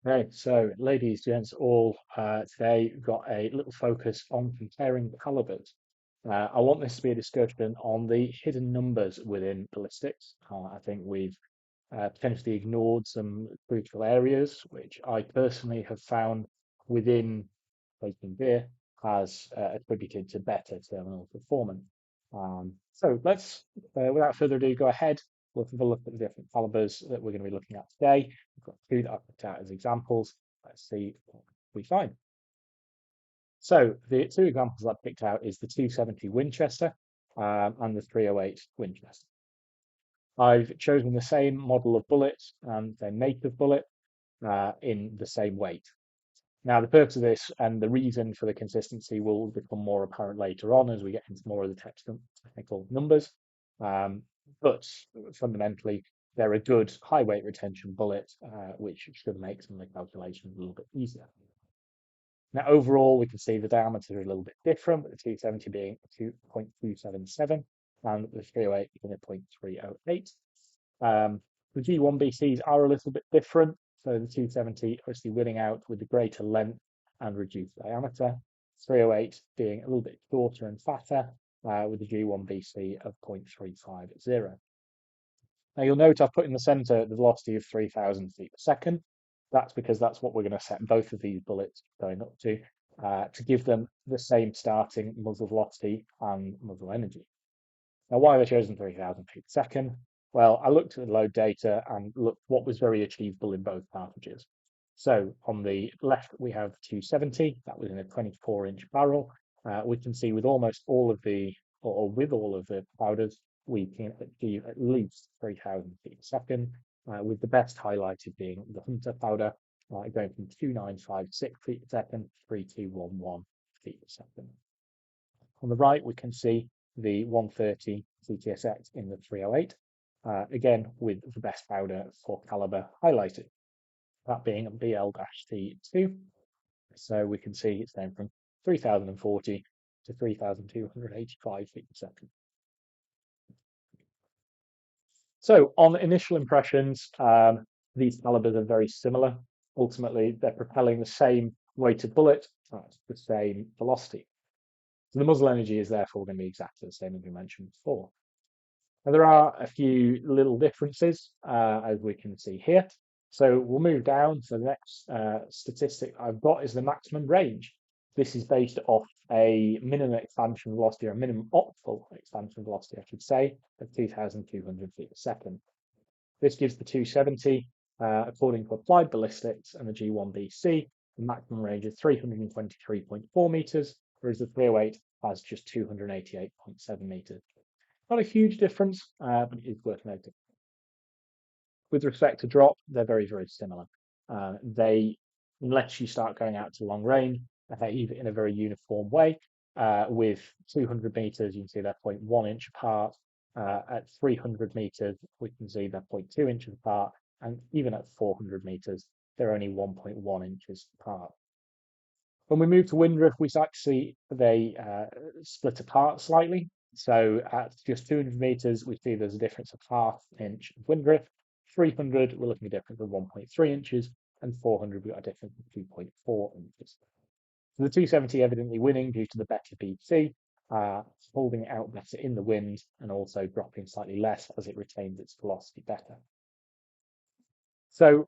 Okay, so ladies, gents, all today we've got a little focus on comparing calibers. I want this to be a discussion on the hidden numbers within ballistics. I think we've potentially ignored some crucial areas, which I personally have found within making beer has attributed to better terminal performance. So let's, without further ado, go ahead. We'll have a look at the different calibers that we're going to be looking at today. We've got two that I've picked out as examples. Let's see what we find. So the two examples I've picked out is the 270 Winchester and the 308 Winchester. I've chosen the same model of bullet and the make of bullet in the same weight. Now, the purpose of this and the reason for the consistency will become more apparent later on as we get into more of the technical numbers. But fundamentally, they're a good high weight retention bullet, which should make some of the calculations a little bit easier. Now, overall, we can see the diameter is a little bit different, with the 270 being 2.277 and the 308 being a 0.308. The G1BCs are a little bit different. So the 270 obviously winning out with the greater length and reduced diameter. 308 being a little bit shorter and fatter with the G1BC of 0.350. Now you'll note I've put in the center the velocity of 3,000 feet per second. That's because that's what we're going to set both of these bullets going up to give them the same starting muzzle velocity and muzzle energy. Now, why have I chosen 3,000 feet per second? Well, I looked at the load data and looked what was very achievable in both cartridges. So on the left, we have 270, that was in a 24-inch barrel. We can see with almost all of the, or with all of the powders, we can achieve at least 3,000 feet per second, with the best highlighted being the Hunter powder, going from 2,956 feet per second to 3,211 feet per second. On the right, we can see the 130 CTSX in the 308, again with the best powder for caliber highlighted, that being a BL-T2. So we can see it's going from 3,040 to 3,285 feet per second. So on initial impressions, these calibers are very similar. Ultimately, they're propelling the same weighted bullet at the same velocity. So the muzzle energy is therefore going to be exactly the same as we mentioned before. Now, there are a few little differences, as we can see here. So we'll move down. So the next statistic I've got is the maximum range. This is based off a minimum expansion velocity, or a minimum optimal expansion velocity, I should say, of 2,200 feet per second. This gives the 270, according to applied ballistics and the G1BC, the maximum range of 323.4 meters, whereas the 308 has just 288.7 meters. Not a huge difference, but it is worth noting. With respect to drop, they're very, very similar. Unless you start going out to long range, they behave in a very uniform way. With 200 meters, you can see they're 0.1 inch apart. At 300 meters, we can see they're 0.2 inches apart. And even at 400 meters, they're only 1.1 inches apart. When we move to windrift, we start to see they split apart slightly. So at just 200 meters, we see there's a difference of ½ inch of windrift. 300, we're looking at a difference of 1.3 inches, and 400, we've got a difference of 2.4 inches. So the 270 evidently winning due to the better BC, holding it out better in the wind, and also dropping slightly less as it retains its velocity better. So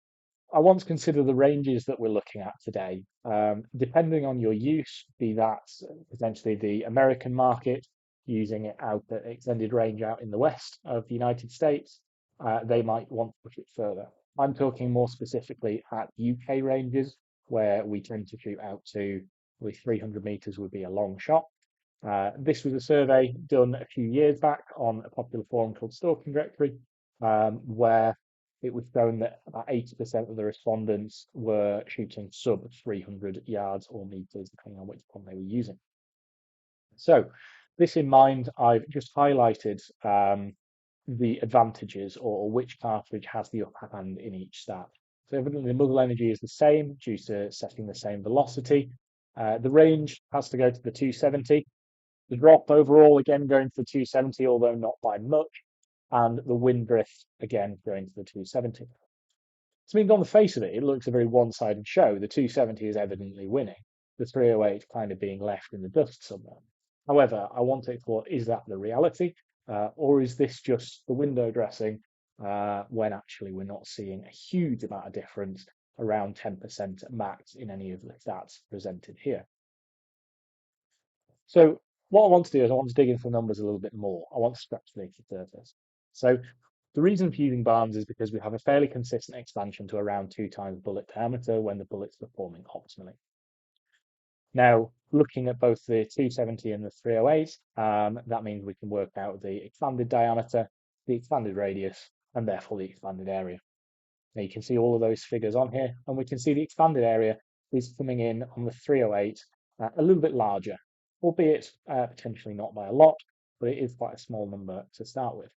I want to consider the ranges that we're looking at today. Depending on your use, be that potentially the American market, using it out at extended range out in the west of the United States, they might want to push it further. I'm talking more specifically at UK ranges, where we tend to shoot out to 300 meters would be a long shot. This was a survey done a few years back on a popular forum called Stalking Directory, where it was shown that about 80% of the respondents were shooting sub 300 yards or meters, depending on which one they were using. So, this in mind, I've just highlighted the advantages, or which cartridge has the upper hand in each stat. So evidently the muzzle energy is the same due to setting the same velocity. The range has to go to the 270. The drop overall, again, going to the 270, although not by much. And the wind drift, again, going to the 270. So I mean, on the face of it, it looks a very one-sided show. The 270 is evidently winning, the 308 kind of being left in the dust somewhere. However, I want to explore, is that the reality? Or is this just the window dressing when actually we're not seeing a huge amount of difference, around 10% at max in any of the stats presented here? So what I want to do is I want to dig into the numbers a little bit more. I want to scratch beneath the surface. So the reason for using barns is because we have a fairly consistent expansion to around 2 times bullet diameter when the bullet's performing optimally. Now, looking at both the 270 and the 308, that means we can work out the expanded diameter, the expanded radius, and therefore the expanded area. Now you can see all of those figures on here, and we can see the expanded area is coming in on the 308 a little bit larger, albeit potentially not by a lot, but it is quite a small number to start with.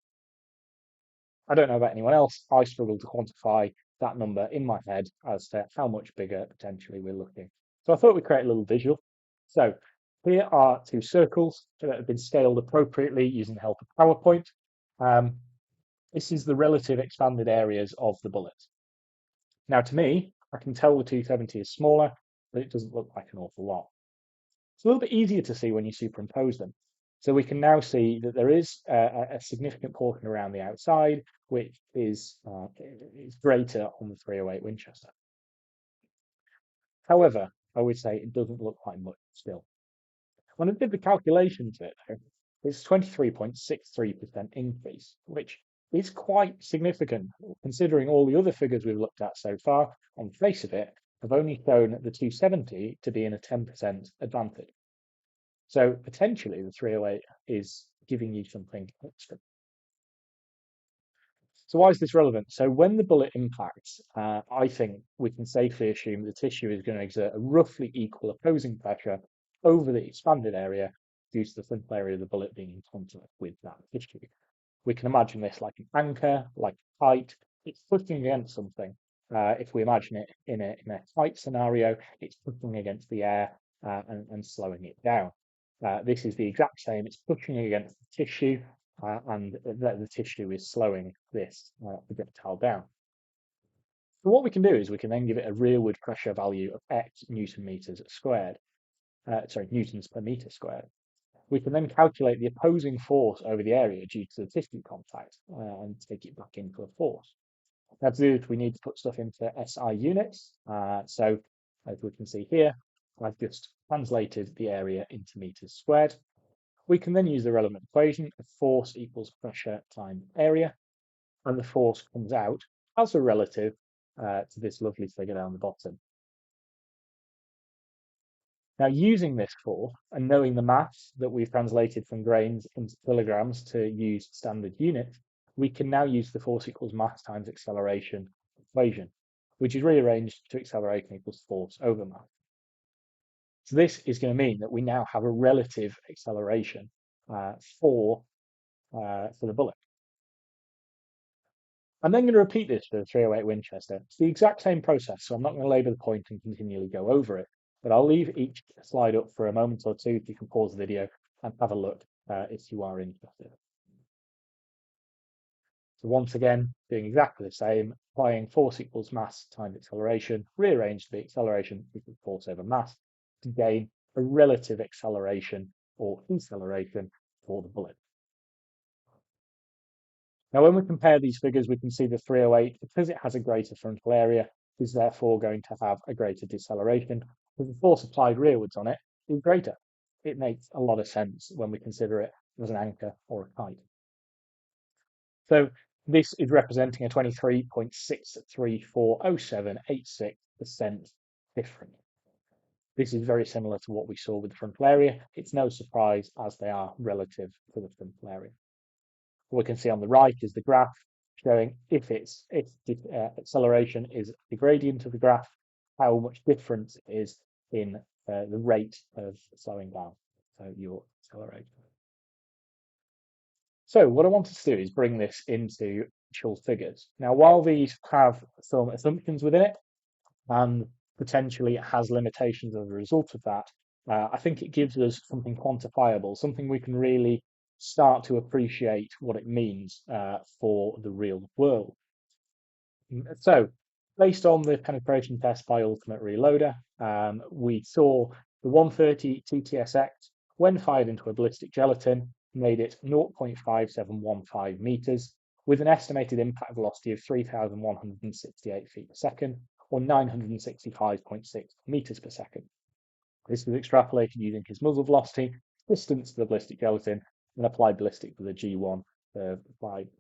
I don't know about anyone else. I struggle to quantify that number in my head as to how much bigger potentially we're looking. So I thought we'd create a little visual. So here are 2 circles that have been scaled appropriately using the help of PowerPoint. This is the relative expanded areas of the bullet. Now, to me, I can tell the 270 is smaller, but it doesn't look like an awful lot. It's a little bit easier to see when you superimpose them. So we can now see that there is a significant portion around the outside, which is greater on the 308 Winchester. However, I would say it doesn't look like much still. When I did the calculations of it, though, it's 23.63% increase, which is quite significant considering all the other figures we've looked at so far, on the face of it, have only shown the 270 to be in a 10% advantage. So potentially the 308 is giving you something extra. So why is this relevant? So when the bullet impacts, I think we can safely assume the tissue is going to exert a roughly equal opposing pressure over the expanded area due to the frontal area of the bullet being in contact with that tissue. We can imagine this like an anchor, like a kite. It's pushing against something. If we imagine it in a kite scenario, it's pushing against the air and slowing it down. This is the exact same. It's pushing against the tissue, and the tissue is slowing this projectile down. So what we can do is we can then give it a rearward pressure value of X Newton meters squared. Newtons per meter squared. We can then calculate the opposing force over the area due to the tissue contact and take it back into a force. Now to do this, we need to put stuff into SI units. So as we can see here, I've just translated the area into meters squared. We can then use the relevant equation of force equals pressure times area, and the force comes out as a relative to this lovely figure down the bottom. Now, using this force and knowing the maths that we've translated from grains into kilograms to use standard units, we can now use the force equals mass times acceleration equation, which is rearranged to acceleration equals force over mass. So this is going to mean that we now have a relative acceleration for the bullet. I'm then going to repeat this for the 308 Winchester. It's the exact same process, so I'm not going to labour the point and continually go over it, but I'll leave each slide up for a moment or two. You can pause the video and have a look if you are interested. So once again, doing exactly the same, applying force equals mass times acceleration, rearrange the acceleration equals force over mass to gain a relative acceleration or deceleration for the bullet. Now, when we compare these figures, we can see the 308, because it has a greater frontal area, is therefore going to have a greater deceleration. But the force applied rearwards on it is greater. It makes a lot of sense when we consider it as an anchor or a kite. So this is representing a 23.634076% difference. This is very similar to what we saw with the frontal area. It's no surprise as they are relative to the frontal area. What we can see on the right is the graph showing if acceleration is the gradient of the graph, how much difference it is in the rate of slowing down, so your acceleration. So what I wanted to do is bring this into actual figures. Now, while these have some assumptions within it, and potentially it has limitations as a result of that, I think it gives us something quantifiable, something we can really start to appreciate what it means for the real world. So Based on the penetration test by Ultimate Reloader, we saw the 130 TTSX, when fired into a ballistic gelatin, made it 0.5715 meters with an estimated impact velocity of 3,168 feet per second, or 965.6 meters per second. This was extrapolated using his muzzle velocity, distance to the ballistic gelatin, and applied ballistic with a G1 applied.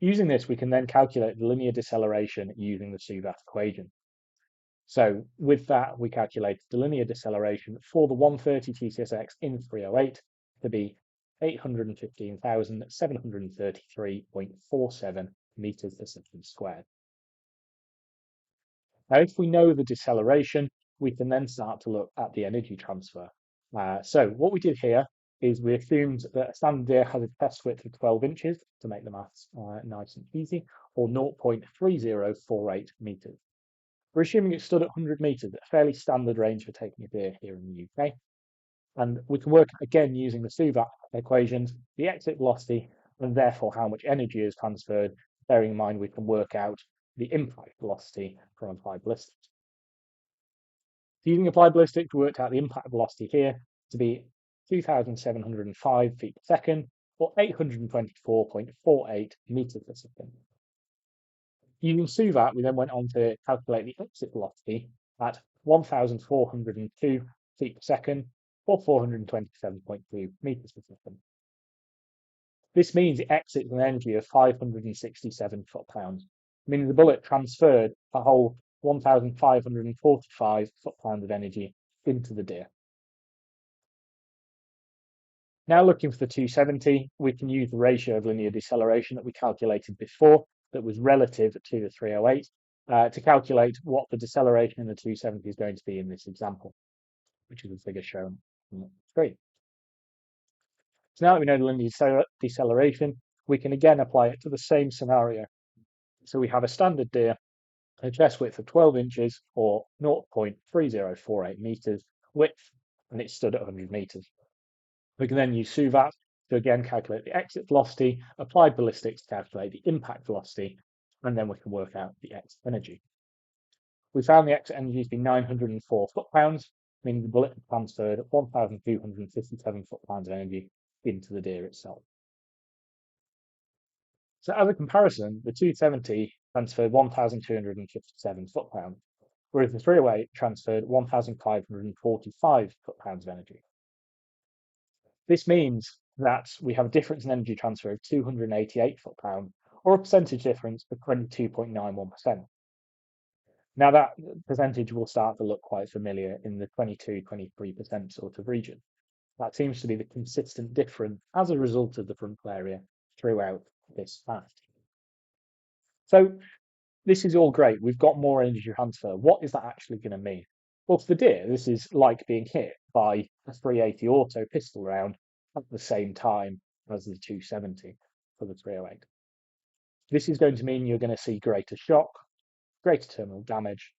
Using this, we can then calculate the linear deceleration using the Suvat equation. So with that, we calculated the linear deceleration for the 130 TCSX in 308 to be 815,733.47 meters per second squared. Now, if we know the deceleration, we can then start to look at the energy transfer. So what we did here is we assumed that a standard deer has a test width of 12 inches to make the maths nice and easy, or 0.3048 meters. We're assuming it stood at 100 meters, a fairly standard range for taking a deer here in the UK. And we can work again using the Suvat equations, the exit velocity, and therefore how much energy is transferred, bearing in mind we can work out the impact velocity from applied ballistics. Using applied ballistics, we worked out the impact velocity here to be 2,705 feet per second, or 824.48 meters per second. Using Suvat, we then went on to calculate the exit velocity at 1,402 feet per second, or 427.2 meters per second. This means it exits an energy of 567 foot-pounds, meaning the bullet transferred a whole 1,545 foot-pounds of energy into the deer. Now looking for the 270, we can use the ratio of linear deceleration that we calculated before that was relative to the 308 to calculate what the deceleration in the 270 is going to be in this example, which is the figure shown on the screen. So now that we know the linear deceleration, we can again apply it to the same scenario. So we have a standard deer, a chest width of 12 inches or 0.3048 meters width, and it stood at 100 meters. We can then use Suvat to again calculate the exit velocity, applied ballistics to calculate the impact velocity, and then we can work out the exit energy. We found the exit energy to be 904 foot-pounds, meaning the bullet transferred 1,257 foot-pounds of energy into the deer itself. So as a comparison, the 270 transferred 1,257 foot-pounds, whereas the 308 transferred 1,545 foot-pounds of energy. This means that we have a difference in energy transfer of 288 foot-pounds, or a percentage difference of 22.91%. Now that percentage will start to look quite familiar in the 22-23% sort of region. That seems to be the consistent difference as a result of the frontal area throughout this fact. So this is all great. We've got more energy transfer. What is that actually going to mean? Well, for the deer, this is like being hit by a 380 auto pistol round at the same time as the 270 for the 308. This is going to mean you're going to see greater shock, greater terminal damage,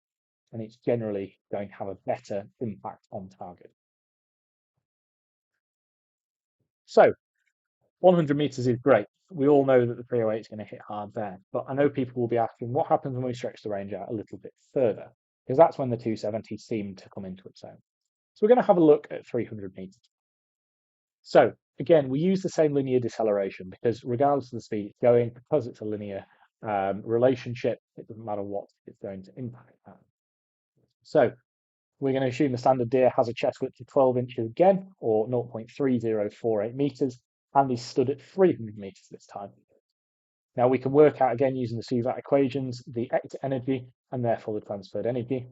and it's generally going to have a better impact on target. So 100 meters is great. We all know that the 308 is going to hit hard there, but I know people will be asking what happens when we stretch the range out a little bit further, because that's when the 270 seemed to come into its own. So we're going to have a look at 300 meters. So again, we use the same linear deceleration because regardless of the speed it's going, because it's a linear relationship, it doesn't matter what it's going to impact at. So we're going to assume the standard deer has a chest width of 12 inches again, or 0.3048 meters, and is stood at 300 meters this time. Now we can work out again using the Suvat equations the exit energy and therefore the transferred energy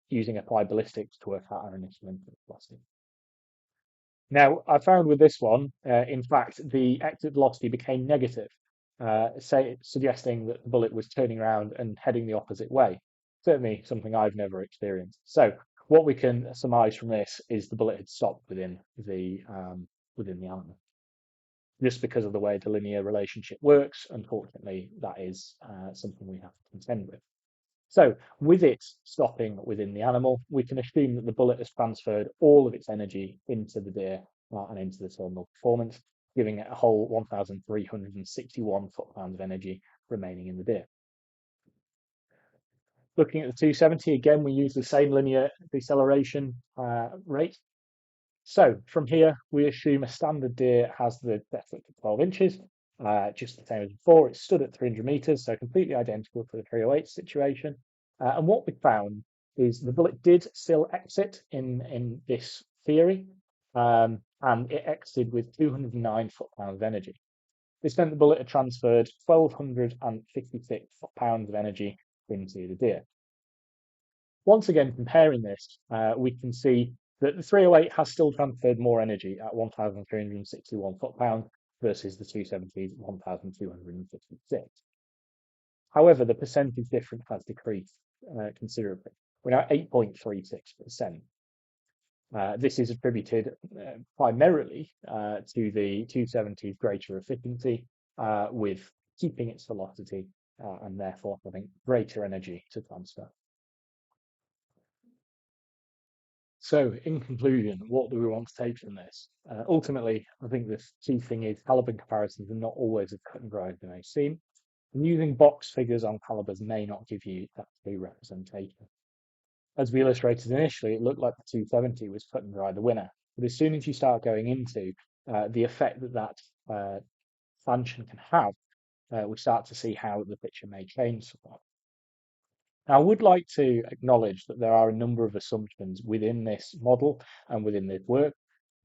using applied ballistics to work out our initial input velocity. Now I found with this one, in fact, the exit velocity became negative, suggesting that the bullet was turning around and heading the opposite way. Certainly something I've never experienced. So what we can surmise from this is the bullet had stopped within the animal. Just because of the way the linear relationship works, unfortunately, that is something we have to contend with. So with it stopping within the animal, we can assume that the bullet has transferred all of its energy into the deer and into the terminal performance, giving it a whole 1,361 foot-pounds of energy remaining in the deer. Looking at the 270, again, we use the same linear deceleration rate. So from here, we assume a standard deer has the depth of 12 inches, just the same as before. It stood at 300 meters, so completely identical to the 308 situation. And what we found is the bullet did still exit in this theory, and it exited with 209 foot-pounds of energy. This meant the bullet had transferred 1,256 foot-pounds of energy into the deer. Once again, comparing this, we can see that the 308 has still transferred more energy at 1,361 foot-pounds versus the 270's 1,256. However, the percentage difference has decreased considerably. We're now at 8.36%. This is attributed primarily to the 270's greater efficiency with keeping its velocity and therefore having greater energy to transfer. So, in conclusion, what do we want to take from this? Ultimately, I think the key thing is caliber comparisons are not always as cut and dry as they may seem. And using box figures on calibers may not give you that true representation. As we illustrated initially, it looked like the 270 was cut and dry the winner. But as soon as you start going into the effect that expansion can have, we start to see how the picture may change somewhat. Now, I would like to acknowledge that there are a number of assumptions within this model and within this work,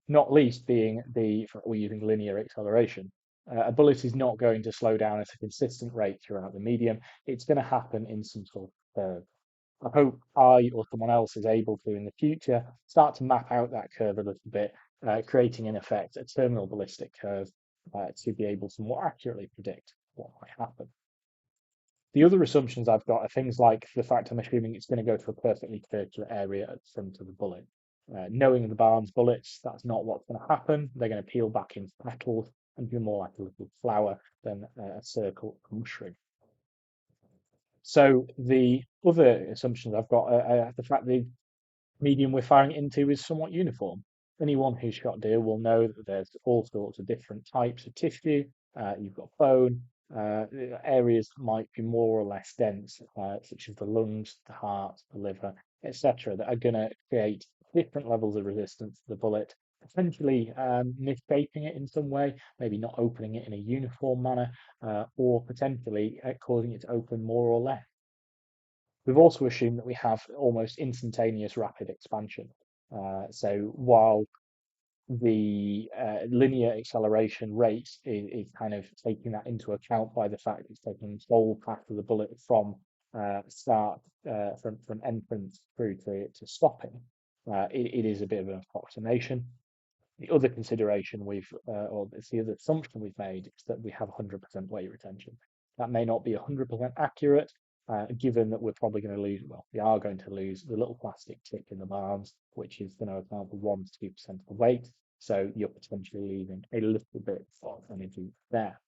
not least being we're using linear acceleration. A bullet is not going to slow down at a consistent rate throughout the medium. It's going to happen in some sort of curve. I hope I or someone else is able to, in the future, start to map out that curve a little bit, creating, in effect, a terminal ballistic curve to be able to more accurately predict what might happen. The other assumptions I've got are things like the fact I'm assuming it's going to go to a perfectly circular area at the front of the bullet. Knowing the Barnes bullets, that's not what's going to happen. They're going to peel back into petals and be more like a little flower than a circle mushroom. So the other assumptions I've got are the fact the medium we're firing into is somewhat uniform. Anyone who's shot deer will know that there's all sorts of different types of tissue. You've got bone, areas that might be more or less dense, such as the lungs, the heart, the liver, etc., that are going to create different levels of resistance to the bullet, potentially misshaping it in some way, maybe not opening it in a uniform manner, or potentially causing it to open more or less. We've also assumed that we have almost instantaneous rapid expansion. So while the linear acceleration rate is kind of taking that into account by the fact it's taking the whole path of the bullet from from entrance through to stopping, it is a bit of an approximation. The other consideration or the other assumption we've made is that we have 100% weight retention. That may not be 100% accurate, given that we're probably going to lose, well, we are going to lose the little plastic tip in the barns, which is going to account for 1 to 2% of the weight. So you're potentially leaving a little bit of energy there.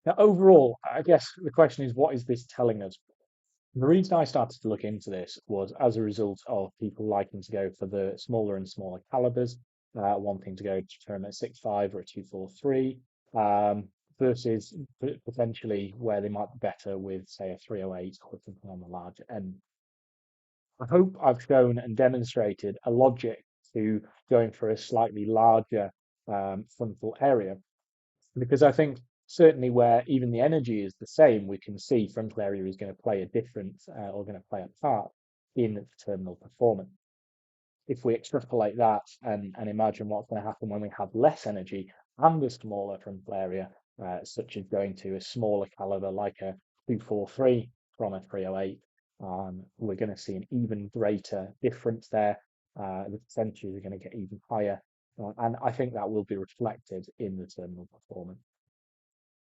Now, overall, I guess the question is, what is this telling us? The reason I started to look into this was as a result of people liking to go for the smaller and smaller calibers, wanting to go to term at 6.5 or a 243, versus potentially where they might be better with, say, a 308 or something on the larger end. I hope I've shown and demonstrated a logic to going for a slightly larger frontal area, because I think certainly where even the energy is the same, we can see frontal area is going to play a difference or going to play a part in the terminal performance. If we extrapolate that and imagine what's going to happen when we have less energy and a smaller frontal area, such as going to a smaller caliber like a 243 from a 308, we're going to see an even greater difference there. The percentages are going to get even higher, and I think that will be reflected in the terminal performance.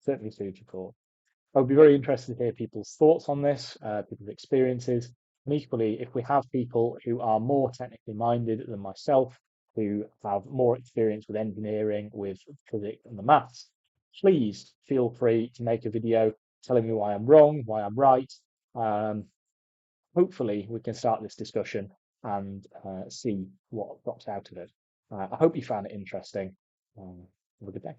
Certainly food for thought. I would be very interested to hear people's thoughts on this, people's experiences. And equally, if we have people who are more technically minded than myself, who have more experience with engineering, with physics and the maths, please feel free to make a video telling me why I'm wrong, why I'm right. Hopefully, we can start this discussion and see what drops out of it. I hope you found it interesting. Have a good day.